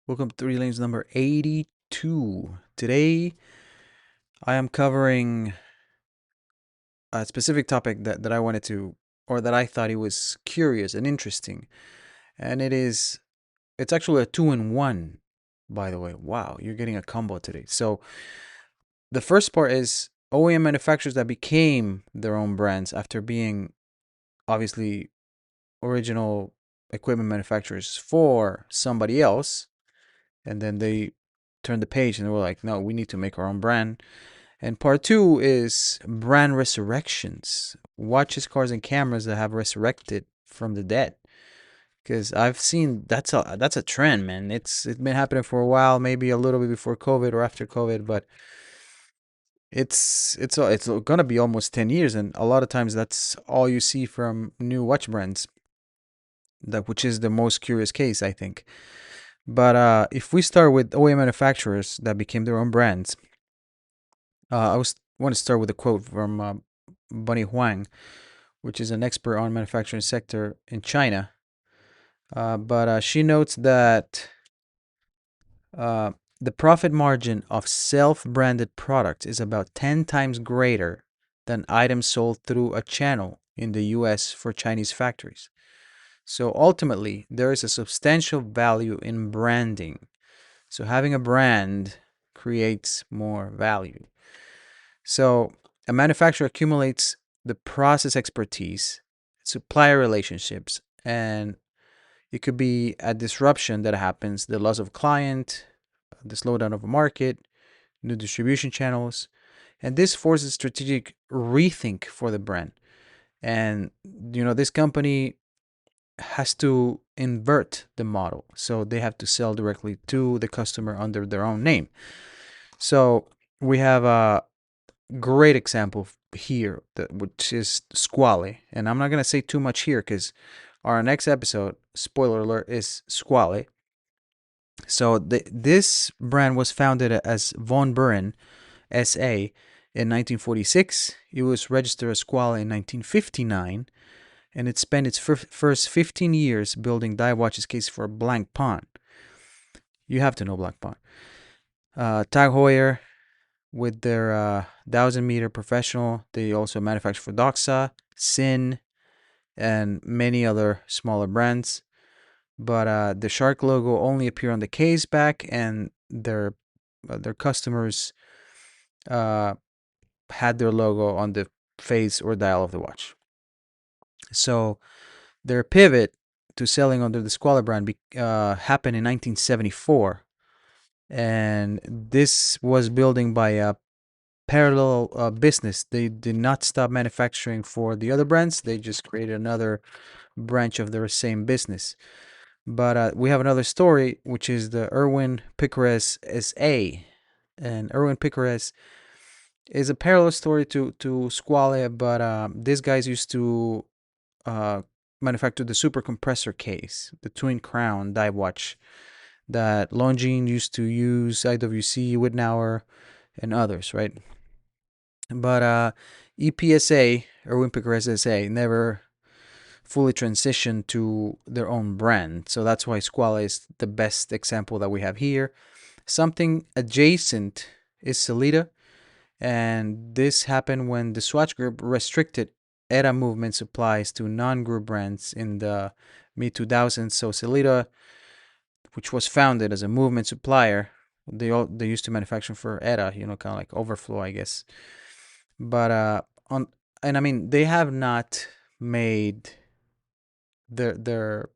Welcome to 3DLANES number 82. Today, I am covering a specific topic that I wanted to, or that I thought it was curious and interesting. And it's actually a two-in-one, by the way. Wow, you're getting a combo today. So, the first part is OEM manufacturers that became their own brands after being obviously original equipment manufacturers for somebody else. And then they turned the page and they were like, no, we need to make our own brand. And part two is brand resurrections, watches, cars, and cameras that have resurrected from the dead. Because I've seen that's a trend, man. It's been happening for a while, maybe a little bit before COVID or after COVID, but it's gonna be almost 10 years, and a lot of times that's all you see from new watch brands. That which is the most curious case, I think. But if we start with OEM manufacturers that became their own brands, want to start with a quote from Bunny Huang, which is an expert on manufacturing sector in China. But she notes that uh, the profit margin of self-branded products is about 10 times greater than items sold through a channel in the US for Chinese factories. So ultimately, there is a substantial value in branding. So having a brand creates more value. So a manufacturer accumulates the process expertise, supplier relationships, and it could be a disruption that happens, the loss of client, the slowdown of a market, new distribution channels, and this forces strategic rethink for the brand. And this company has to invert the model, so they have to sell directly to the customer under their own name. So we have a great example here, which is Squale. And I'm not going to say too much here because our next episode, spoiler alert, is Squale. So this brand was founded as Von Buren SA in 1946. It was registered as Squale in 1959, and it spent its first 15 years building dive watches case for Blancpain. You have to know Blancpain. Tag Heuer with their 1,000-meter professional. They also manufacture for Doxa, Sin, and many other smaller brands. But the shark logo only appear on the case back, and their customers had their logo on the face or dial of the watch. So their pivot to selling under the Squale brand happened in 1974, and this was building by a parallel business. They did not stop manufacturing for the other brands. They just created another branch of their same business. But we have another story, which is the Erwin Picares SA. And Erwin Picares is a parallel story to Squale, but these guys used to manufacture the super compressor case, the twin crown dive watch that Longines used to use, IWC, Wittnauer, and others, right? But EPSA, Erwin Picares SA, never fully transitioned to their own brand. So that's why Squale is the best example that we have here. Something adjacent is Sellita, and this happened when the Swatch Group restricted ETA movement supplies to non-group brands in the mid-2000s. So Sellita, which was founded as a movement supplier, they used to manufacture for ETA, kind of like overflow, I guess. But I mean, they have not made their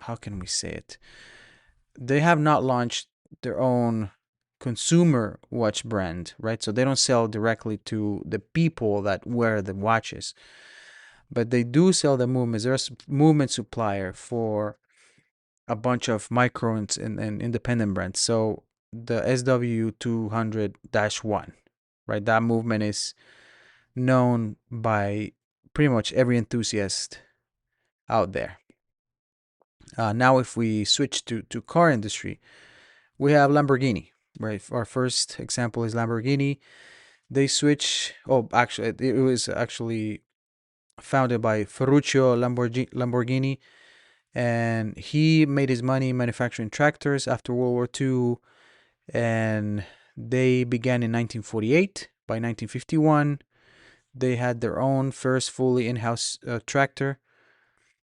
how can we say it? They have not launched their own consumer watch brand, right? So they don't sell directly to the people that wear the watches, but they do sell the movements. There's a movement supplier for a bunch of micro and independent brands. So the SW200-1, right? That movement is known by pretty much every enthusiast out there. Now, if we switch to car industry, we have Lamborghini, right? Our first example is Lamborghini. They switch. Oh, actually, it was actually founded by Ferruccio Lamborghini, And he made his money manufacturing tractors after World War II, and they began in 1948. By 1951, they had their own first fully in-house tractor,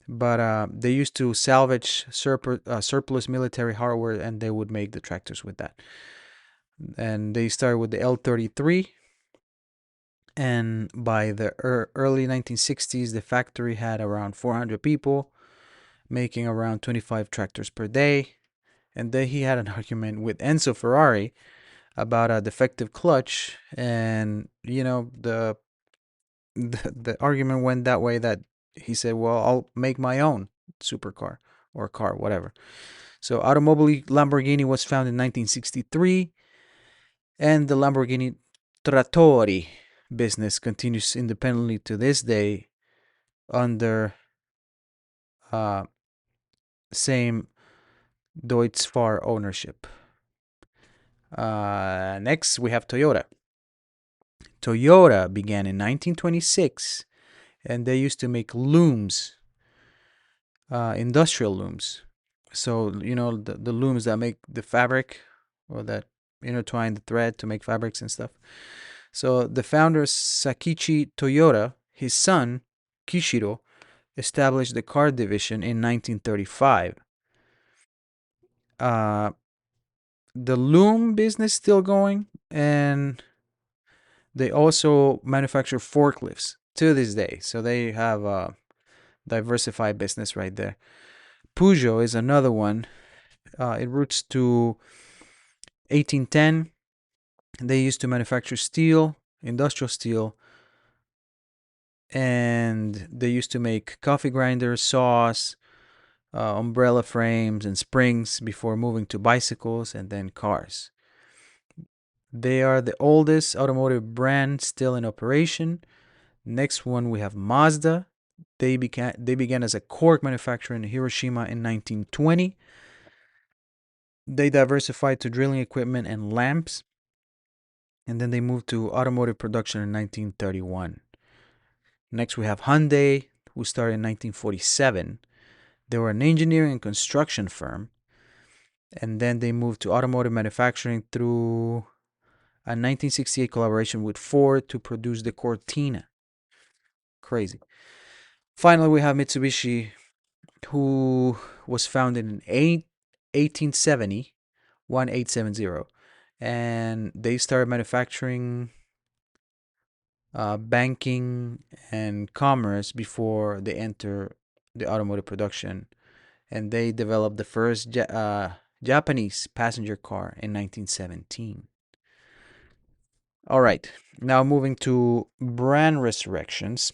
but they used to salvage surplus military hardware, and they would make the tractors with that. And they started with the L33, and by the early 1960s, the factory had around 400 people, making around 25 tractors per day. And then he had an argument with Enzo Ferrari about a defective clutch, and the argument went that way that he said, "Well, I'll make my own supercar or car, whatever." So, Automobili Lamborghini was founded in 1963, and the Lamborghini Trattori business continues independently to this day under uh, same Deutz-Fahr ownership. Next, we have Toyota. Toyota began in 1926, and they used to make looms, industrial looms. So, the looms that make the fabric, or that intertwine the thread to make fabrics and stuff. So, the founder, Sakichi Toyota, his son, Kishiro, established the car division in 1935. The loom business still going, and they also manufacture forklifts to this day. So they have a diversified business right there. Peugeot is another one. It roots to 1810. They used to manufacture steel, industrial steel, and they used to make coffee grinders, saws, umbrella frames, and springs before moving to bicycles and then cars. They are the oldest automotive brand still in operation. Next one, we have Mazda. They began as a cork manufacturer in Hiroshima in 1920. They diversified to drilling equipment and lamps, and then they moved to automotive production in 1931. Next, we have Hyundai, who started in 1947. They were an engineering and construction firm, and then they moved to automotive manufacturing through a 1968 collaboration with Ford to produce the Cortina. Crazy. Finally, we have Mitsubishi, who was founded in 1870, 1870, and they started manufacturing banking and commerce before they enter the automotive production, and they developed the first Japanese passenger car in 1917. All right, now moving to brand resurrections.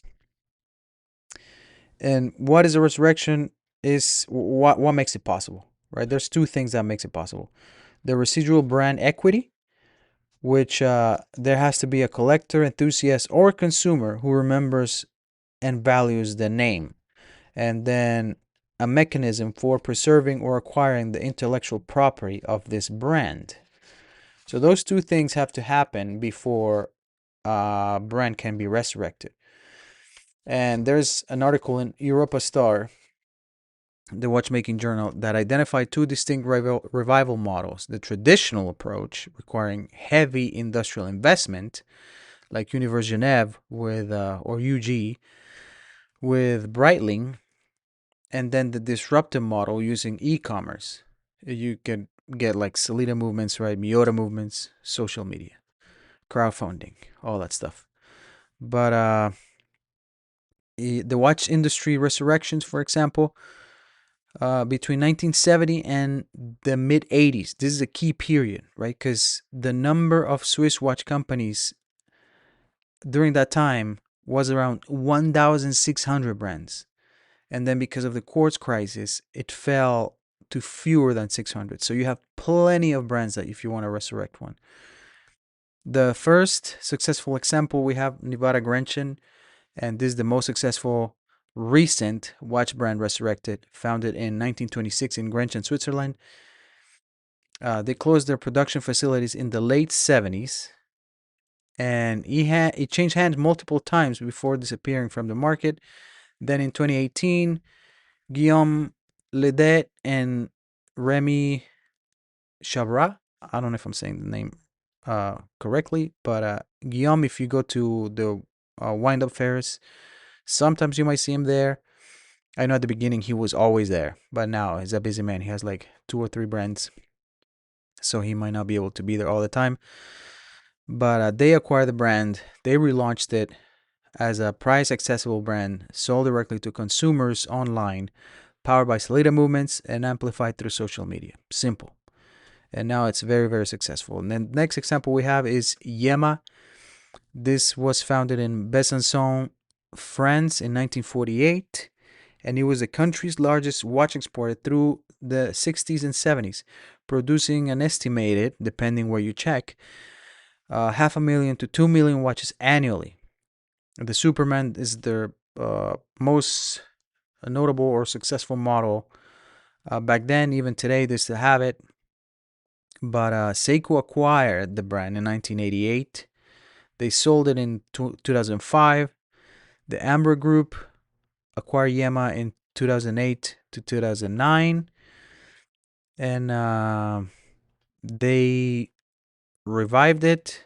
And what is a resurrection is what makes it possible, right? There's two things that makes it possible. The residual brand equity, which there has to be a collector, enthusiast, or consumer who remembers and values the name. And then a mechanism for preserving or acquiring the intellectual property of this brand. So those two things have to happen before a brand can be resurrected. And there's an article in Europa Star, the watchmaking journal, that identified two distinct revival models: the traditional approach, requiring heavy industrial investment, like Univers Genève with or UG with Breitling, and then the disruptive model using e-commerce. You can get like Salida movements, right? Miota movements, social media, crowdfunding, all that stuff. But the watch industry resurrections, for example, between 1970 and the mid 80s. This is a key period, right? Because the number of Swiss watch companies during that time was around 1,600 brands. And then because of the quartz crisis, it fell to fewer than 600. So you have plenty of brands that if you want to resurrect one. The first successful example, we have Nevada Grenchen, and this is the most successful recent watch brand resurrected, founded in 1926 in Grenchen, Switzerland. They closed their production facilities in the late 70s, and it changed hands multiple times before disappearing from the market. Then in 2018, Guillaume Ledet and Remy Chabra. I don't know if I'm saying the name correctly, but Guillaume, if you go to the wind up fairs, sometimes you might see him there. I know at the beginning he was always there, but now he's a busy man. He has like 2 or 3 brands, so he might not be able to be there all the time. But they acquired the brand, they relaunched it as a price accessible brand sold directly to consumers online, powered by Salida movements and amplified through social media. Simple. And now it's very, very successful. And then the next example we have is Yema. This was founded in Besançon, France in 1948, and it was the country's largest watch exporter through the 60s and 70s, producing an estimated, depending where you check, 500,000 to 2 million watches annually. The Superman is their most notable or successful model. Back then, even today, they still have it. But Seiko acquired the brand in 1988. They sold it in 2005. The Amber Group acquired Yema in 2008 to 2009. And they revived it.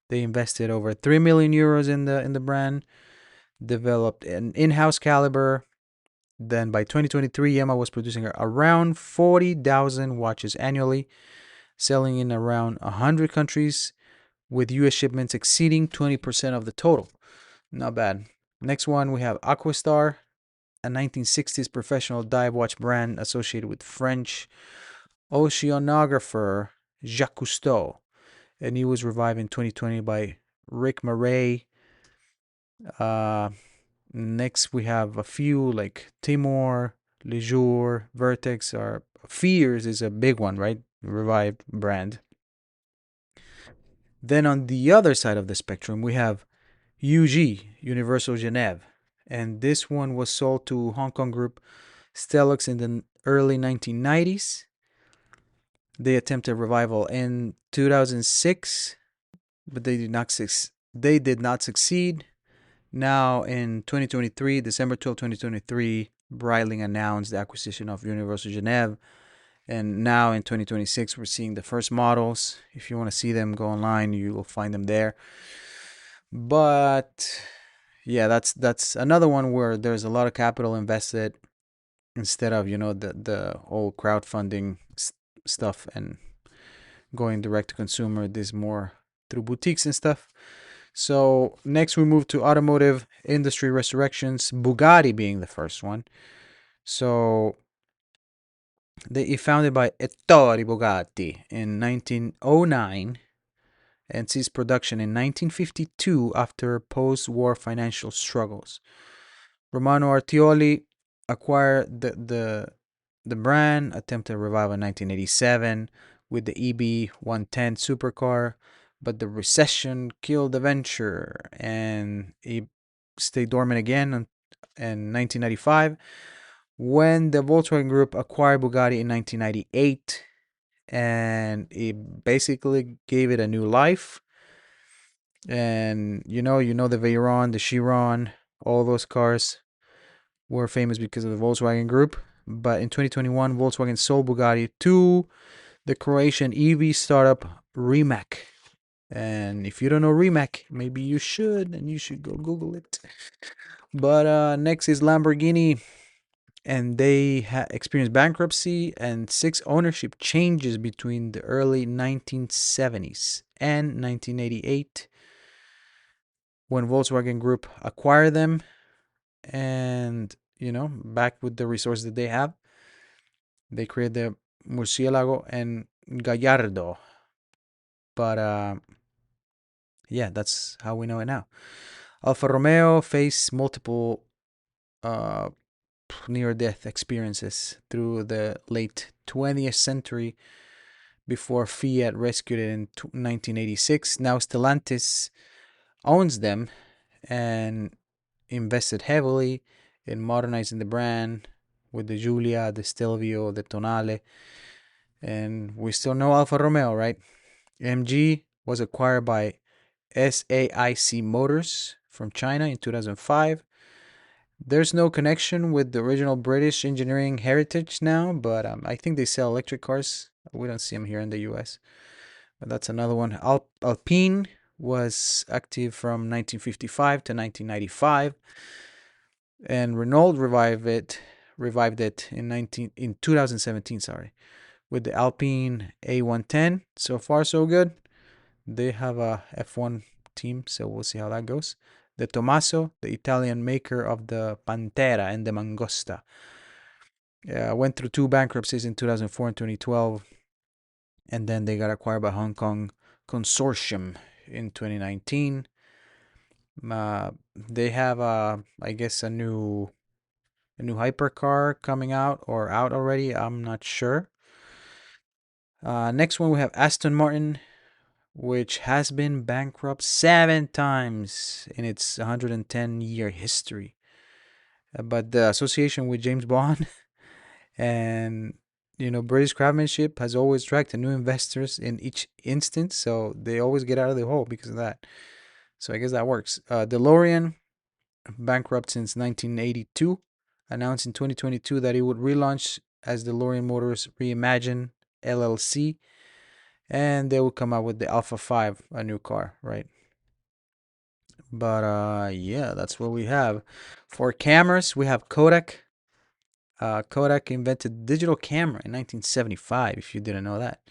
They invested over 3 million euros in the brand, developed an in-house caliber. Then by 2023, Yema was producing around 40,000 watches annually, selling in around 100 countries, with US shipments exceeding 20% of the total. Not bad. Next one, we have Aquastar, a 1960s professional dive watch brand associated with French oceanographer Jacques Cousteau. And he was revived in 2020 by Rick Murray. Next, we have a few like Timor, Lejour, Vertex, or Fears is a big one, right? Revived brand. Then on the other side of the spectrum, we have UG, Universal Genève. And this one was sold to Hong Kong group Stelux in the early 1990s. They attempted revival in 2006, but they did not succeed. Now in 2023, December 12, 2023, Breitling announced the acquisition of Universal Genève. And now in 2026, we're seeing the first models. If you want to see them, go online, you will find them there. But yeah, that's another one where there's a lot of capital invested instead of, the old crowdfunding stuff and going direct to consumer. This more through boutiques and stuff. So next we move to automotive industry resurrections, Bugatti being the first one. So they founded by Ettore Bugatti in 1909 and ceased production in 1952 after post-war financial struggles. Romano Artioli acquired the brand, attempted revival in 1987 with the EB110 supercar, but the recession killed the venture and it stayed dormant again in 1995 when the Volkswagen Group acquired Bugatti in 1998, and it basically gave it a new life. And you know the Veyron, the Chiron, all those cars were famous because of the Volkswagen Group. But in 2021, Volkswagen sold Bugatti to the Croatian EV startup Rimac. And if you don't know Rimac, maybe you should, and you should go Google it. But next is Lamborghini, and they experienced bankruptcy and 6 ownership changes between the early 1970s and 1988 when Volkswagen Group acquired them. And, back with the resources that they have, they created the Murcielago and Gallardo. But yeah, that's how we know it now. Alfa Romeo faced multiple near-death experiences through the late 20th century before Fiat rescued it in 1986. Now Stellantis owns them and invested heavily in modernizing the brand with the Giulia, the Stelvio, the Tonale. And we still know Alfa Romeo, right? MG was acquired by SAIC Motors from China in 2005. There's no connection with the original British engineering heritage now, but I think they sell electric cars. We don't see them here in the US. But that's another one. Alpine was active from 1955 to 1995, and Renault revived it in 2017, sorry, with the Alpine A110. So far so good. They have a F1 team, so we'll see how that goes. The Tommaso, the Italian maker of the Pantera and the Mangosta, went through two bankruptcies in 2004 and 2012, and then they got acquired by Hong Kong Consortium in 2019. They have, I guess, a new hypercar coming out or out already. I'm not sure. Next one we have Aston Martin, which has been bankrupt 7 times in its 110-year history. But the association with James Bond and British craftsmanship has always attracted new investors in each instance, so they always get out of the hole because of that. So I guess that works. DeLorean, bankrupt since 1982, announced in 2022 that it would relaunch as DeLorean Motors Reimagine LLC, and they will come out with the Alpha 5, a new car, right? But yeah, that's what we have. For cameras, we have Kodak. Kodak invented digital camera in 1975, if you didn't know that.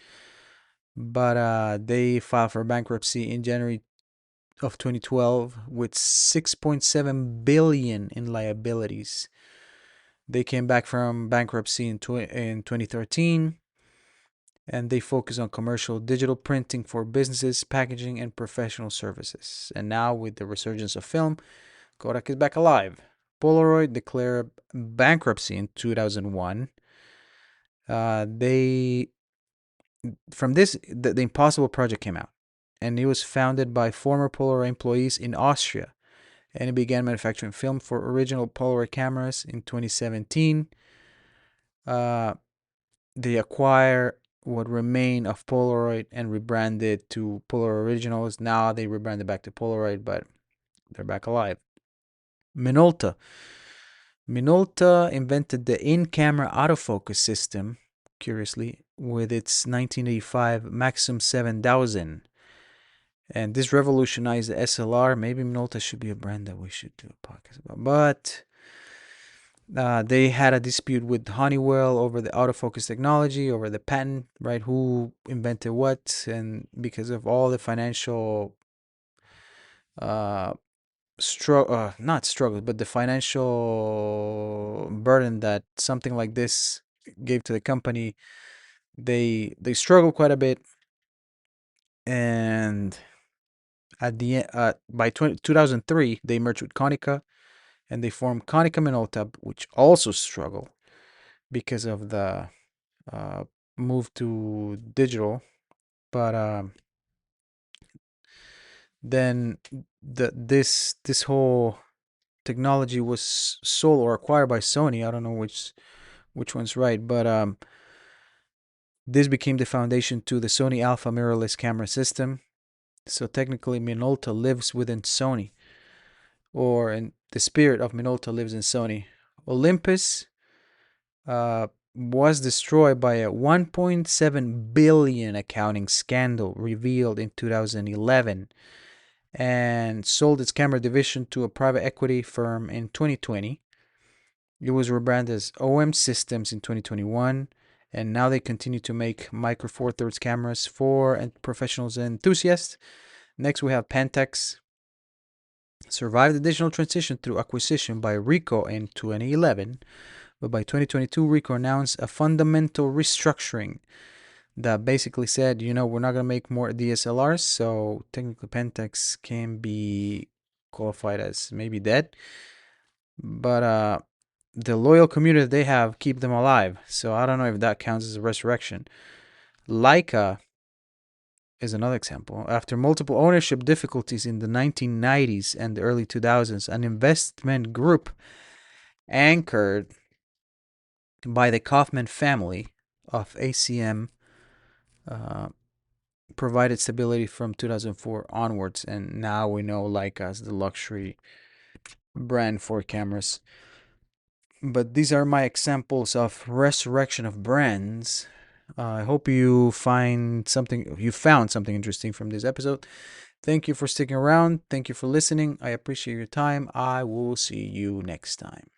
But they filed for bankruptcy in January of 2012 with 6.7 billion in liabilities. They came back from bankruptcy in 2013, and they focus on commercial digital printing for businesses, packaging, and professional services. And now, with the resurgence of film, Kodak is back alive. Polaroid declared bankruptcy in 2001. They From this, the Impossible Project came out, and it was founded by former Polaroid employees in Austria, and it began manufacturing film for original Polaroid cameras in 2017. They acquire what remained of Polaroid and rebranded to Polaroid Originals. Now they rebranded back to Polaroid, but they're back alive. Minolta. Minolta invented the in-camera autofocus system, curiously, with its 1985 Maxim 7000. And this revolutionized the SLR. Maybe Minolta should be a brand that we should do a podcast about. But they had a dispute with Honeywell over the autofocus technology, over the patent, right? Who invented what? And because of all the financial not struggles, but the financial burden that something like this gave to the company, they struggled quite a bit. And at the end, by 2003, they merged with Konica, and they formed Konica Minolta, which also struggled because of the move to digital. But then this whole technology was sold or acquired by Sony. I don't know which one's right, but this became the foundation to the Sony Alpha mirrorless camera system. So technically, Minolta lives within Sony, or in the spirit of Minolta lives in Sony. Olympus was destroyed by a 1.7 billion accounting scandal revealed in 2011, and sold its camera division to a private equity firm in 2020. It was rebranded as OEM Systems in 2021, and now they continue to make Micro Four Thirds cameras for professionals and enthusiasts. Next, we have Pentax. Survived the digital transition through acquisition by Ricoh in 2011, but by 2022, Ricoh announced a fundamental restructuring that basically said, we're not going to make more DSLRs, so technically Pentax can be qualified as maybe dead. But the loyal community they have keep them alive, so I don't know if that counts as a resurrection. Leica is another example. After multiple ownership difficulties in the 1990s and the early 2000s, an investment group anchored by the Kaufman family of ACM provided stability from 2004 onwards, and now we know Leica as the luxury brand for cameras. But these are my examples of resurrection of brands. I hope you found something interesting from this episode. Thank you for sticking around. Thank you for listening. I appreciate your time. I will see you next time.